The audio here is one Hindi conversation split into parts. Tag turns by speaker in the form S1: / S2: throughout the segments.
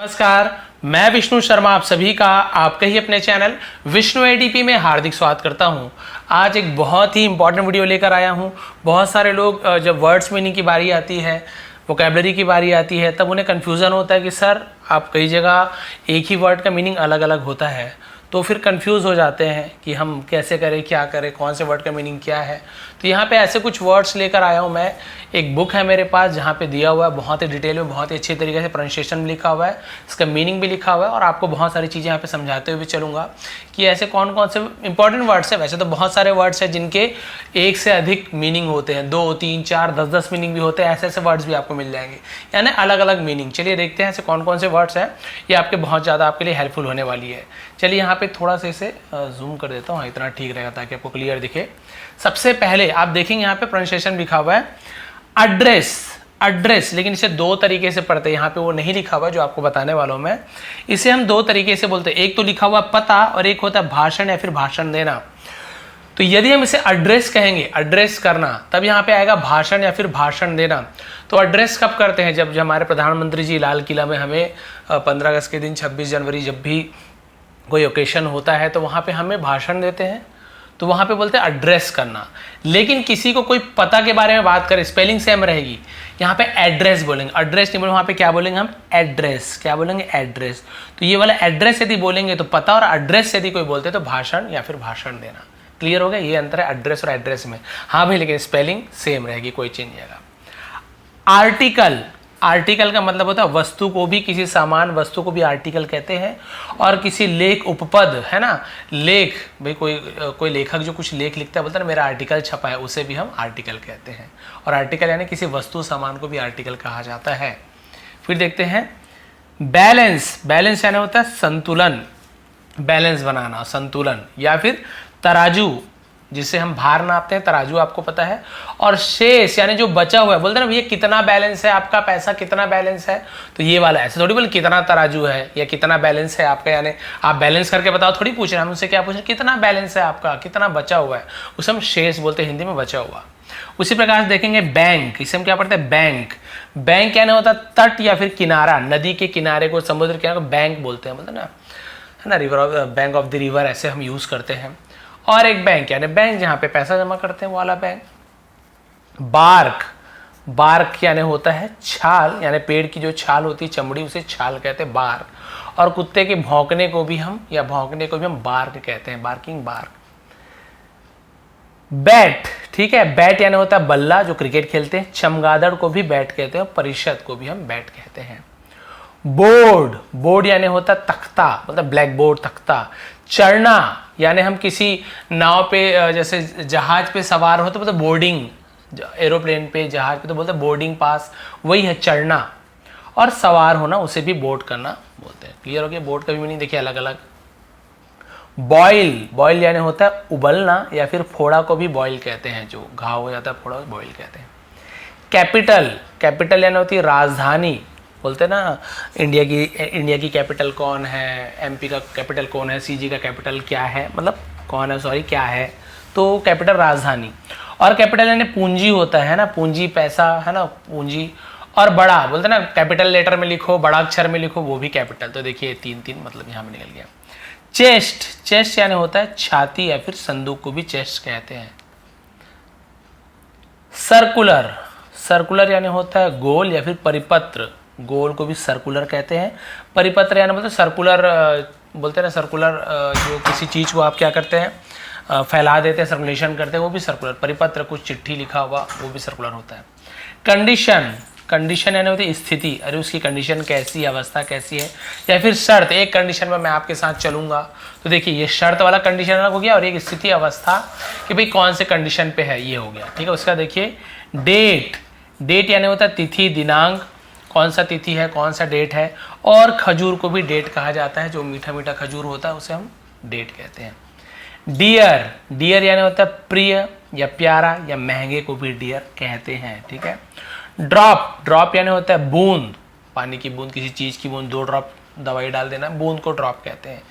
S1: नमस्कार, मैं विष्णु शर्मा आप सभी का आपके ही अपने चैनल विष्णु एडीपी में हार्दिक स्वागत करता हूं। आज एक बहुत ही इंपॉर्टेंट वीडियो लेकर आया हूं। बहुत सारे लोग जब वर्ड्स मीनिंग की बारी आती है, वोकैबुलरी की बारी आती है, तब उन्हें कन्फ्यूज़न होता है कि सर आप कई जगह एक ही वर्ड का मीनिंग अलग अलग होता है, तो फिर कंफ्यूज हो जाते हैं कि हम कैसे करें, क्या करें, कौन से वर्ड का मीनिंग क्या है। तो यहाँ पे ऐसे कुछ वर्ड्स लेकर आया हूँ मैं। एक बुक है मेरे पास जहाँ पे दिया हुआ है बहुत ही डिटेल में, बहुत ही अच्छी तरीके से प्रोनाउंसिएशन लिखा हुआ है, इसका मीनिंग भी लिखा हुआ है और आपको बहुत सारी चीज़ें यहाँ पे समझाते हुए चलूँगा कि ऐसे कौन कौन से इंपॉर्टेंट वर्ड्स हैं। वैसे तो बहुत सारे वर्ड्स हैं जिनके एक से अधिक मीनिंग होते हैं, 2, 3, 4, 10 मीनिंग भी होते हैं। ऐसे ऐसे वर्ड्स भी आपको मिल जाएंगे, यानी अलग अलग मीनिंग। चलिए देखते हैं ऐसे कौन कौन से वर्ड्स हैं, ये आपके बहुत ज़्यादा आपके लिए हेल्पफुल होने वाली है। चलिए यहाँ पे थोड़ा सा इसे जूम कर देता हूँ, इतना ठीक रहेगा ताकि आपको क्लियर दिखे। सबसे पहले आप देखेंगे यहाँ पे प्रोनाउंसिएशन लिखा हुआ है एड्रेस, लेकिन इसे दो तरीके से पढ़ते हैं। यहाँ पे वो नहीं लिखा हुआ जो आपको बताने वाला हूँ मैं। इसे हम दो तरीके से बोलते हैं, एक तो लिखा हुआ पता और एक होता है भाषण या फिर भाषण देना। तो यदि हम इसे एड्रेस कहेंगे, एड्रेस करना, तब यहाँ पे आएगा भाषण या फिर भाषण देना। तो एड्रेस कब करते हैं? जब हमारे प्रधानमंत्री जी लाल किला में हमें 15 अगस्त के दिन, 26 जनवरी, जब भी कोई ओकेशन होता है तो वहाँ पे हमें भाषण देते हैं, तो वहाँ पे बोलते हैं एड्रेस करना। लेकिन किसी को कोई पता के बारे में बात करें, स्पेलिंग सेम रहेगी, यहाँ पे एड्रेस बोलेंगे, एड्रेस नहीं बोलेंगे। वहाँ पे क्या बोलेंगे हम? एड्रेस। क्या बोलेंगे? एड्रेस। तो ये वाला एड्रेस यदि बोलेंगे तो पता, और एड्रेस यदि कोई बोलते तो भाषण या फिर भाषण देना। क्लियर हो गया? ये अंतर है एड्रेस और एड्रेस में। हाँ भाई, लेकिन स्पेलिंग सेम रहेगी, कोई चेंज नहीं आएगा। आर्टिकल, आर्टिकल का मतलब होता है वस्तु को भी, किसी सामान वस्तु को भी आर्टिकल कहते हैं। और किसी लेख, उपपद है ना, लेख, भाई कोई लेखक जो कुछ लेख लिखता है, बोलता है ना मेरा आर्टिकल छपा है, उसे भी हम आर्टिकल कहते हैं। और आर्टिकल यानी किसी वस्तु सामान को भी आर्टिकल कहा जाता है। फिर देखते हैं बैलेंस। बैलेंस यानी होता है संतुलन, बैलेंस बनाना, संतुलन। या फिर तराजू, जिसे हम भार नापते हैं, तराजू आपको पता है। और शेष यानी जो बचा हुआ है, बोलते हैं ना भैया कितना बैलेंस है आपका, पैसा कितना बैलेंस है, तो ये वाला। ऐसे थोड़ी बोल कितना तराजू है या कितना बैलेंस है आपका, यानी आप बैलेंस करके बताओ थोड़ी पूछ रहे हैं हम उनसे, क्या पूछ रहे हैं? कितना बैलेंस है आपका, कितना बचा हुआ है, उसे हम शेष बोलते हैं हिंदी में, बचा हुआ। उसी प्रकार से देखेंगे बैंक, इसे हम क्या पढ़ते हैं? बैंक। बैंक यानी होता है तट या फिर किनारा, नदी के किनारे को, समुद्र के किनारे को बैंक बोलते हैं, बोलते हैं ना, है ना, river of, bank of the river, ऐसे हम यूज करते हैं। और एक बैंक यानी बैंक जहां पे पैसा जमा करते हैं, वो वाला बैंक। बार्क, बार्क यानी होता है छाल, यानी पेड़ की जो छाल होती है, चमड़ी, उसे छाल कहते हैं, बार्क। और कुत्ते के भौंकने को भी हम, या भौंकने को भी हम बार्क कहते हैं, बार्किंग, बार्क। बैट, ठीक है, बैट यानी होता है बल्ला, जो क्रिकेट खेलते हैं। चमगादड़ को भी बैट कहते हैं, परिषद को भी हम बैट कहते हैं। बोर्ड, बोर्ड यानी होता है तख्ता, मतलब ब्लैक बोर्ड, तख्ता। चढ़ना यानी हम किसी नाव पे, जैसे जहाज पे सवार हो तो बोलते बोर्डिंग, एरोप्लेन पे, जहाज पे तो बोलते बोर्डिंग पास, वही है चढ़ना। और सवार होना, उसे भी बोर्ड करना बोलते हैं। क्लियर हो गया? बोर्ड का भी मीनिंग देखिए अलग अलग। बॉयल, बॉयल यानी होता है उबलना, या फिर फोड़ा को भी बॉयल कहते हैं, जो घाव हो जाता है फोड़ा, बॉयल कहते हैं। कैपिटल, कैपिटल यानी होती है राजधानी, बोलते हैं ना इंडिया की कैपिटल कौन है, एमपी का कैपिटल कौन है, सीजी का कैपिटल क्या है, मतलब कौन है, सॉरी क्या है, तो कैपिटल राजधानी। और कैपिटल यानी पूंजी होता है ना, पूंजी पैसा है ना, पूंजी। और बड़ा, बोलते हैं ना कैपिटल लेटर में लिखो, बड़ा अक्षर में लिखो, वो भी कैपिटल। तो देखिए 3 मतलब यहाँ में निकल गया। चेस्ट, चेस्ट यानी होता है छाती या फिर संदूक को भी चेस्ट कहते हैं। सर्कुलर, सर्कुलर यानी होता है गोल या फिर परिपत्र, गोल को भी सर्कुलर कहते हैं। परिपत्र यानी मतलब सर्कुलर, बोलते हैं ना सर्कुलर, जो किसी चीज़ को आप क्या करते हैं, फैला देते हैं, सर्कुलेशन करते हैं, वो भी सर्कुलर। परिपत्र, कुछ चिट्ठी लिखा हुआ, वो भी सर्कुलर होता है। कंडीशन, कंडीशन यानी होती है स्थिति, अरे उसकी कंडीशन कैसी है, अवस्था कैसी है। या फिर शर्त, एक कंडीशन में मैं आपके साथ चलूंगा, तो देखिए ये शर्त वाला कंडीशन अलग हो गया, और एक स्थिति, अवस्था कि भाई कौन से कंडीशन पे है, ये हो गया। ठीक है, उसका देखिए डेट, डेट यानी होता है तिथि, दिनांक, कौन सा तिथि है, कौन सा डेट है। और खजूर को भी डेट कहा जाता है, जो मीठा मीठा खजूर होता है उसे हम डेट कहते हैं। डियर, डियर यानी होता है प्रिय या प्यारा, या महंगे को भी डियर कहते हैं। ठीक है। ड्रॉप, ड्रॉप यानी होता है बूंद, पानी की बूंद, किसी चीज की बूंद, 2 ड्रॉप दवाई डाल देना, बूंद को ड्रॉप कहते हैं।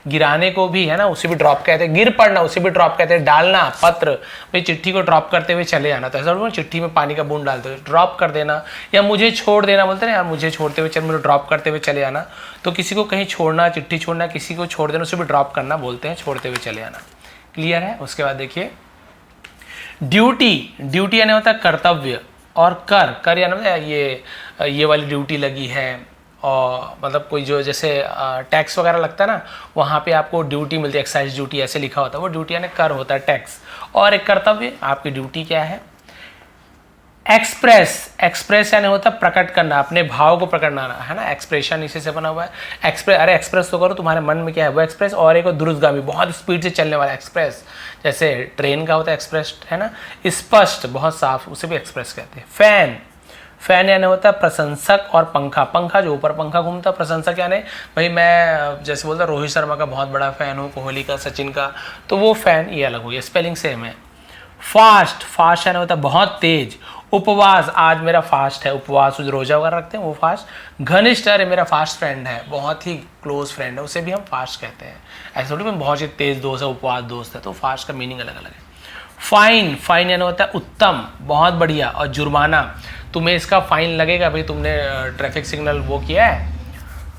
S1: गिराने को भी है ना, उसे भी ड्रॉप कहते हैं। गिर पड़ना, उसे भी ड्रॉप कहते हैं। डालना, पत्र, भाई चिट्ठी को ड्रॉप करते हुए चले आना, तो ऐसा बोलो चिट्ठी में पानी का बूंद डालते हुए ड्रॉप कर देना। या मुझे छोड़ देना बोलते हैं ना यार, मुझे छोड़ते हुए चल, मुझे ड्रॉप करते हुए चले आना। तो किसी को कहीं छोड़ना, चिट्ठी छोड़ना, किसी को छोड़ देना, उसे भी ड्रॉप करना बोलते हैं, छोड़ते हुए चले आना। क्लियर है? उसके बाद देखिए ड्यूटी। ड्यूटी यानी होता है कर्तव्य, और कर यानी होता है ये वाली ड्यूटी लगी है, और मतलब कोई जो जैसे टैक्स वगैरह लगता है ना, वहाँ पे आपको ड्यूटी मिलती है, एक्साइज ड्यूटी ऐसे लिखा होता है, वो ड्यूटी यानी कर होता है, टैक्स। और एक कर्तव्य, आपकी ड्यूटी क्या है? एक्सप्रेस। एक्सप्रेस यानी होता है प्रकट करना, अपने भाव को प्रकट करना, है ना, एक्सप्रेशन इसी से बना हुआ है। एक्सप्रेस, अरे एक्सप्रेस तो करो, तुम्हारे मन में क्या है वो एक्सप्रेस। और एक द्रुतगामी, बहुत स्पीड से चलने वाला एक्सप्रेस, जैसे ट्रेन का होता है एक्सप्रेस, है ना। स्पष्ट, बहुत साफ, उसे भी एक्सप्रेस कहते हैं। फैन। फैन यानी होता है प्रशंसक, और पंखा। पंखा जो ऊपर पंखा घूमता, प्रशंसक यानी भाई मैं जैसे बोलता रोहित शर्मा का बहुत बड़ा फैन हूँ, कोहली का, सचिन का, तो वो फैन, ये अलग हो गया, स्पेलिंग सेम है। फास्ट। फास्ट यानी होता है बहुत तेज। उपवास, आज मेरा फास्ट है, उपवास रोजा वगैरह रखते हैं वो फास्ट। घनिष्ठ, अरे मेरा फास्ट फ्रेंड है, बहुत ही क्लोज फ्रेंड है, उसे भी हम फास्ट कहते हैं। ऐसे थोड़ी में बहुत ही तेज दोस्त है, उपवास दोस्त है, तो फास्ट का मीनिंग अलग अलग है। फाइन। फाइन यानी होता है उत्तम, बहुत बढ़िया। और जुर्माना, तुम्हें इसका फाइन लगेगा, भाई तुमने ट्रैफिक सिग्नल वो किया है,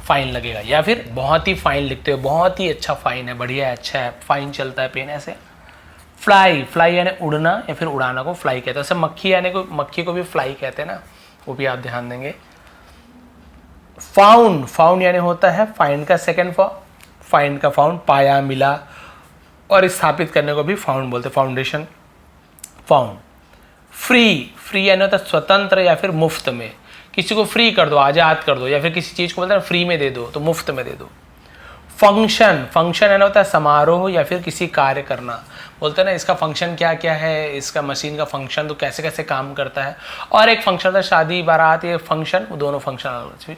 S1: फाइन लगेगा। या फिर बहुत ही फाइन लिखते हो, बहुत ही अच्छा फाइन है, बढ़िया है, अच्छा है, फाइन चलता है पेन, ऐसे। फ्लाई। फ्लाई यानी उड़ना, या फिर उड़ाना को फ्लाई कहते हैं। जैसे मक्खी यानी को, मक्खी को भी फ्लाई कहते हैं ना, वो भी आप ध्यान देंगे। फाउंड। फाउंड यानी होता है फाइंड का सेकंड फॉर्म, फाइंड का फाउंड, पाया, मिला, और स्थापित करने को भी फाउंड बोलते हैं, फाउंडेशन, फाउंड। फ्री। फ्री यानी होता है स्वतंत्र या फिर मुफ्त में, किसी को फ्री कर दो, आज़ाद कर दो, या फिर किसी चीज़ को बोलते हैं फ्री में दे दो, तो मुफ्त में दे दो। फंक्शन। फंक्शन यानी होता है समारोह या फिर किसी कार्य करना, बोलते हैं ना इसका फंक्शन क्या क्या है, इसका मशीन का फंक्शन तो कैसे कैसे काम करता है। और एक फंक्शन था शादी बारात, ये फंक्शन, वो दोनों फंक्शन अलग।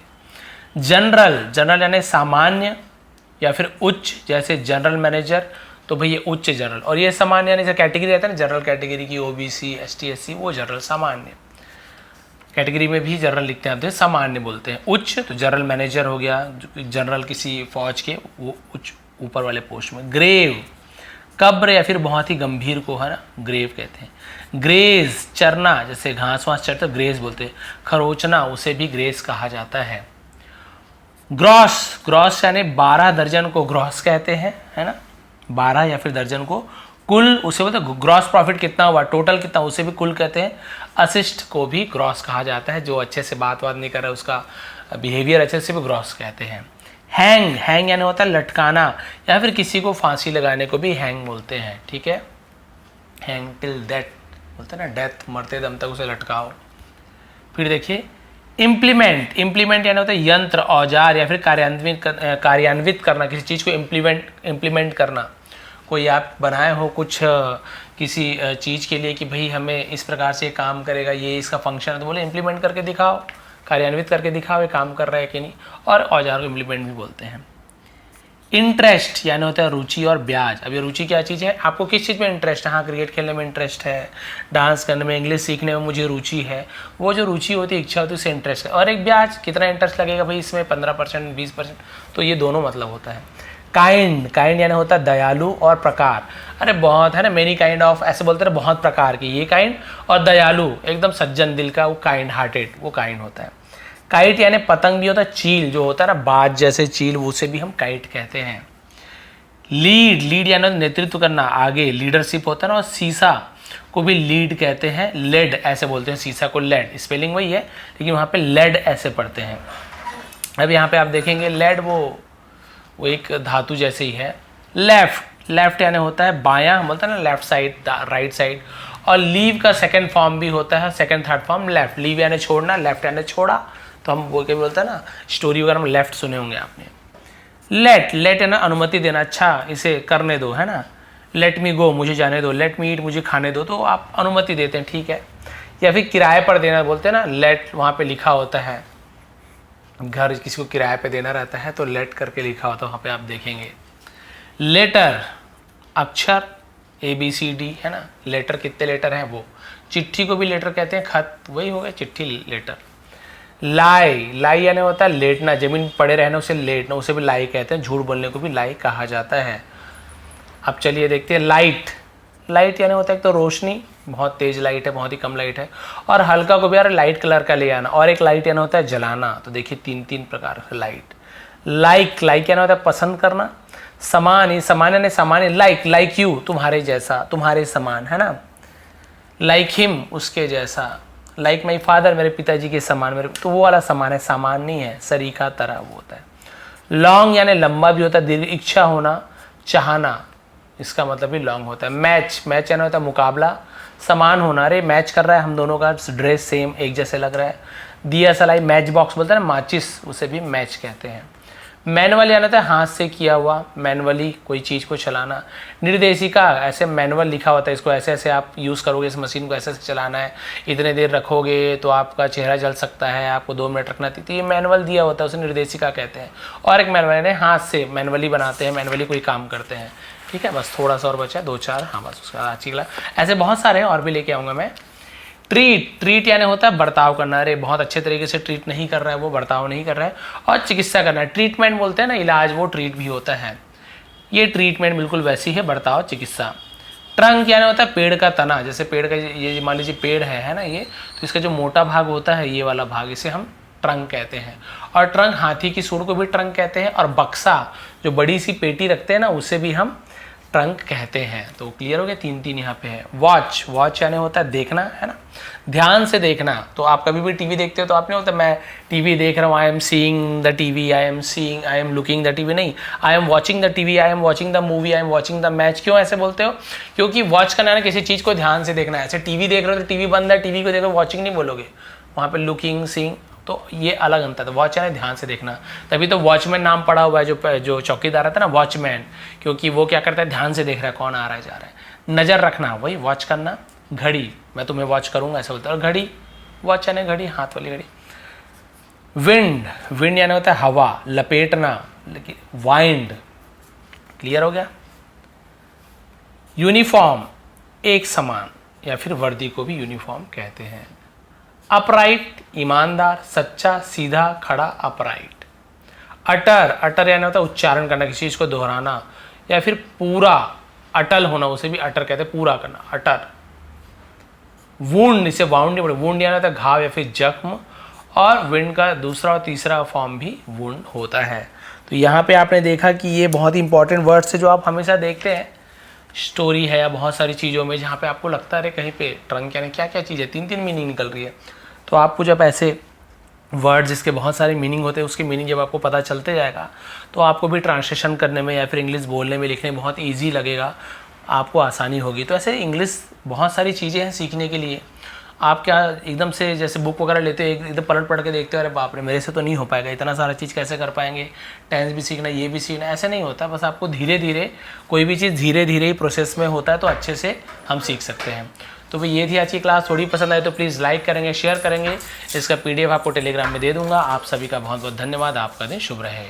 S1: जनरल। जनरल यानी सामान्य या फिर उच्च, जैसे जनरल मैनेजर, तो भाई ये उच्च जनरल। और ये सामान्य यानी कैटेगरी रहता है ना, जनरल कैटेगरी की, ओबीसी, एसटी, एससी, वो जनरल। सामान्य कैटेगरी में भी जनरल लिखते हैं, आप सामान्य बोलते हैं। उच्च तो जनरल मैनेजर हो गया, जनरल किसी फौज के, वो उच्च ऊपर वाले पोस्ट में। ग्रेव। कब्र या फिर बहुत ही गंभीर को, है ना, ग्रेव कहते हैं। ग्रेज। चरना, जैसे घास वास चरते ग्रेज बोलते हैं। खरोचना, उसे भी ग्रेज कहा जाता है। ग्रॉस। ग्रॉस यानी 12 दर्जन को ग्रॉस कहते हैं, है ना, 12 या फिर दर्जन को। कुल, उसे बोलते हैं ग्रॉस प्रॉफिट कितना हुआ, टोटल कितना, उसे भी कुल कहते हैं। असिस्ट को भी ग्रॉस कहा जाता है, जो अच्छे से बात नहीं कर रहा है, उसका बिहेवियर अच्छे से भी ग्रॉस कहते हैं। हैंग। हैंग यानी होता है लटकाना, या फिर किसी को फांसी लगाने को भी हैंग बोलते हैं, ठीक है। हैंग टिल डेथ बोलते हैं ना, डेथ, मरते दम तक उसे लटकाओ। फिर देखिए इम्प्लीमेंट। इम्प्लीमेंट यानी होता है यंत्र, औजार, या फिर कार्यान्वित करना, किसी चीज़ को इम्प्लीमेंट करना। कोई आप बनाए हो कुछ किसी चीज़ के लिए कि भाई हमें इस प्रकार से काम करेगा, ये इसका फंक्शन है, तो बोले इम्प्लीमेंट करके दिखाओ, कार्यान्वित करके दिखाओ, ये काम कर रहा है कि नहीं। और औजार को इम्प्लीमेंट भी बोलते हैं। इंटरेस्ट यानी होता है रुचि और ब्याज। अब ये रुचि क्या चीज़ है, आपको किस चीज़ में इंटरेस्ट है। हाँ, क्रिकेट खेलने में इंटरेस्ट है, डांस करने में, इंग्लिश सीखने में मुझे रुचि है, वो जो रुचि होती है, इच्छा होती है, उससे इंटरेस्ट है। और एक ब्याज, कितना इंटरेस्ट लगेगा भाई इसमें, 15%, 20%, तो ये दोनों मतलब होता है। काइंड। काइंड यानी होता है दयालु और प्रकार, अरे बहुत है ना, मेनी काइंड ऑफ, ऐसे बोलते हैं बहुत प्रकार की, ये काइंड। और दयालु एकदम सज्जन दिल का, वो काइंड हार्टेड, वो काइंड होता है। काइट यानी पतंग भी होता है, चील जो होता है ना, बाज जैसे चील, उसे भी हम काइट कहते हैं। लीड। लीड यानी नेतृत्व करना, आगे, लीडरशिप होता है ना। और सीसा को भी लीड कहते हैं, लेड ऐसे बोलते हैं, सीसा को लेड, स्पेलिंग वही है लेकिन वहाँ पे लेड ऐसे पढ़ते हैं। अब यहाँ पे आप देखेंगे लेड वो एक धातु जैसे ही है। लेफ्ट। लेफ्ट यानी होता है बायां, हम बोलते हैं ना लेफ्ट साइड, राइट साइड। और लीव का सेकंड फॉर्म भी होता है, second third form left. Leave यानी छोड़ना, लेफ्ट यानी छोड़ा, तो हम बोल के बोलते हैं ना, स्टोरी वगैरह में लेफ्ट सुने होंगे आपने। लेट। लेट है ना अनुमति देना, अच्छा इसे करने दो, है ना। लेट मी गो, मुझे जाने दो। लेट मी ईट, मुझे खाने दो, तो आप अनुमति देते हैं, ठीक है। या फिर किराए पर देना बोलते हैं ना, लेट वहाँ पे लिखा होता है, घर किसी को किराए पे देना रहता है तो लेट करके लिखा होता है, वहाँ पे आप देखेंगे। लेटर, अक्षर ABCD, है ना। लेटर, कितने लेटर हैं वो। चिट्ठी को भी लेटर कहते हैं, खत, वही हो गया चिट्ठी, लेटर। लाई, लाई यानी होता है लेटना, जमीन पड़े रहना उसे लेटना, उसे भी लाई कहते हैं, झूठ बोलने को भी लाई कहा जाता है। अब चलिए देखते हैं लाइट। लाइट यानी होता है एक तो रोशनी, बहुत तेज लाइट है, बहुत ही कम लाइट है, और हल्का को भी यार लाइट कलर का ले आना, और एक लाइट यानी होता है जलाना। तो देखिए तीन तीन प्रकार का लाइट। लाइक, लाइक यानी होता है पसंद करना। समान, ये समान यानी समान, लाइक, लाइक यू, तुम्हारे जैसा, तुम्हारे समान, है ना। लाइक हिम, उसके जैसा। लाइक माई फादर, मेरे पिताजी के समान, मेरे, तो वो वाला समान है, सामान नहीं है, सरीका तरह वो होता है। लॉन्ग यानी लंबा भी होता है, दीर्घ, इच्छा होना, चाहना, इसका मतलब भी लॉन्ग होता है। मैच, मैच यानी होता है मुकाबला, समान होना, अरे मैच कर रहा है हम दोनों का ड्रेस सेम एक जैसे लग रहा है। दिया सलाई, मैच बॉक्स बोलते हैं ना, माचिस, उसे भी मैच कहते हैं। मैनुअल यानी होता है हाथ से किया हुआ, मैनुअली कोई चीज़ को चलाना। निर्देशिका, ऐसे मैनुअल लिखा होता है, इसको ऐसे ऐसे आप यूज़ करोगे, इस मशीन को ऐसे ऐसे चलाना है, इतने देर रखोगे तो आपका चेहरा जल सकता है, आपको 2 मिनट रखना थी, तो ये मैनुअल दिया होता है, उसे निर्देशिका कहते हैं। और एक मैनुअल यानी हाथ से मैनुअली बनाते हैं, मैनुअली कोई काम करते हैं। ठीक है, बस थोड़ा सा और बचा है, 2-4, हाँ बस उसका आज की क्लास। ऐसे बहुत सारे हैं और भी लेके आऊँगा मैं। ट्रीट, ट्रीट यानी होता है बर्ताव करना, अरे बहुत अच्छे तरीके से ट्रीट नहीं कर रहा है वो, बर्ताव नहीं कर रहा है। और चिकित्सा करना, ट्रीटमेंट बोलते हैं ना, इलाज, वो ट्रीट भी होता है। ये ट्रीटमेंट बिल्कुल वैसी है, बर्ताव, चिकित्सा। ट्रंक यानी होता है पेड़ का तना, जैसे पेड़ का ये मान लीजिए पेड़ है ना ये, तो इसका जो मोटा भाग होता है ये वाला भाग, इसे हम ट्रंक कहते हैं। और ट्रंक, हाथी की सूंड को भी ट्रंक कहते हैं, और बक्सा जो बड़ी सी पेटी रखते हैं ना, उसे भी हम ट्रंक कहते हैं। तो क्लियर हो गया, 3 यहाँ पे है। वॉच, वॉच यानी होता है देखना, है ना, ध्यान से देखना। तो आप कभी भी टीवी देखते हो तो आप नहीं होता मैं टीवी देख रहा हूँ, I am seeing the TV, I am looking the TV, नहीं, I am watching the TV, I am watching the movie, I am watching the match. क्यों ऐसे बोलते हो? क्योंकि वॉच करना है किसी चीज़ को ध्यान से देखना है। ऐसे टीवी देख रहे हो तो टीवी बंद है, टीवी को देखो, वॉचिंग नहीं बोलोगे, वहाँ पे लुकिंग, सीइंग, तो ये अलग अंतर है। वॉच यानी ध्यान से देखना, तभी तो वॉचमैन नाम पड़ा हुआ है, जो चौकीदार रहता है ना, वॉचमैन, क्योंकि वो क्या करता है, ध्यान से देख रहा है कौन आ रहा है जा रहा है। नज़र रखना, वही वॉच करना। घड़ी, मैं तुम्हें वॉच करूंगा ऐसा बोलता है। और घड़ी, वॉच यानी घड़ी, हाथ वाली घड़ी। विंड, विंड यानी होता है हवा, लपेटना, लेकिन वाइंड। क्लियर हो गया। यूनिफॉर्म, एक समान, या फिर वर्दी को भी यूनिफॉर्म कहते हैं। अपराइट, ईमानदार, सच्चा, सीधा, खड़ा, अपराइट। अटर, अटर यानी होता है उच्चारण करना, किसी चीज़ को दोहराना, या फिर पूरा, अटल होना, उसे भी अटर कहते हैं, पूरा करना, अटर। वुंड, इसे वाउंड नहीं बोलते, वुंड यानी होता है घाव या फिर जख्म, और विंड का दूसरा और तीसरा फॉर्म भी वुंड होता है। तो यहाँ पे आपने देखा कि ये बहुत ही इंपॉर्टेंट वर्ड्स है जो आप हमेशा देखते हैं, स्टोरी है या बहुत सारी चीज़ों में, जहाँ पे आपको लगता है कहीं पे ट्रंक यानी क्या क्या चीज़ है, 3 मीनिंग निकल रही है। तो आपको जब ऐसे वर्ड जिसके बहुत सारे मीनिंग होते हैं, उसके मीनिंग जब आपको पता चलते जाएगा तो आपको भी ट्रांसलेशन करने में या फिर इंग्लिश बोलने में, लिखने में बहुत ईजी लगेगा, आपको आसानी होगी। तो ऐसे इंग्लिश बहुत सारी चीज़ें हैं सीखने के लिए। आप क्या एकदम से जैसे बुक वगैरह लेते हो, एकदम पलट पढ़ के देखते हो, अरे बाप रे मेरे से तो नहीं हो पाएगा, इतना सारा चीज़ कैसे कर पाएंगे, टेंस भी सीखना, ये भी सीखना, ऐसे नहीं होता। बस आपको धीरे धीरे, कोई भी चीज़ धीरे धीरे ही प्रोसेस में होता है, तो अच्छे से हम सीख सकते हैं। तो भाई ये थी आज की क्लास। थोड़ी पसंद आए तो प्लीज़ लाइक करेंगे, शेयर करेंगे। इसका PDF आपको टेलीग्राम में दे दूंगा। आप सभी का बहुत बहुत धन्यवाद। आपका दिन शुभ रहे।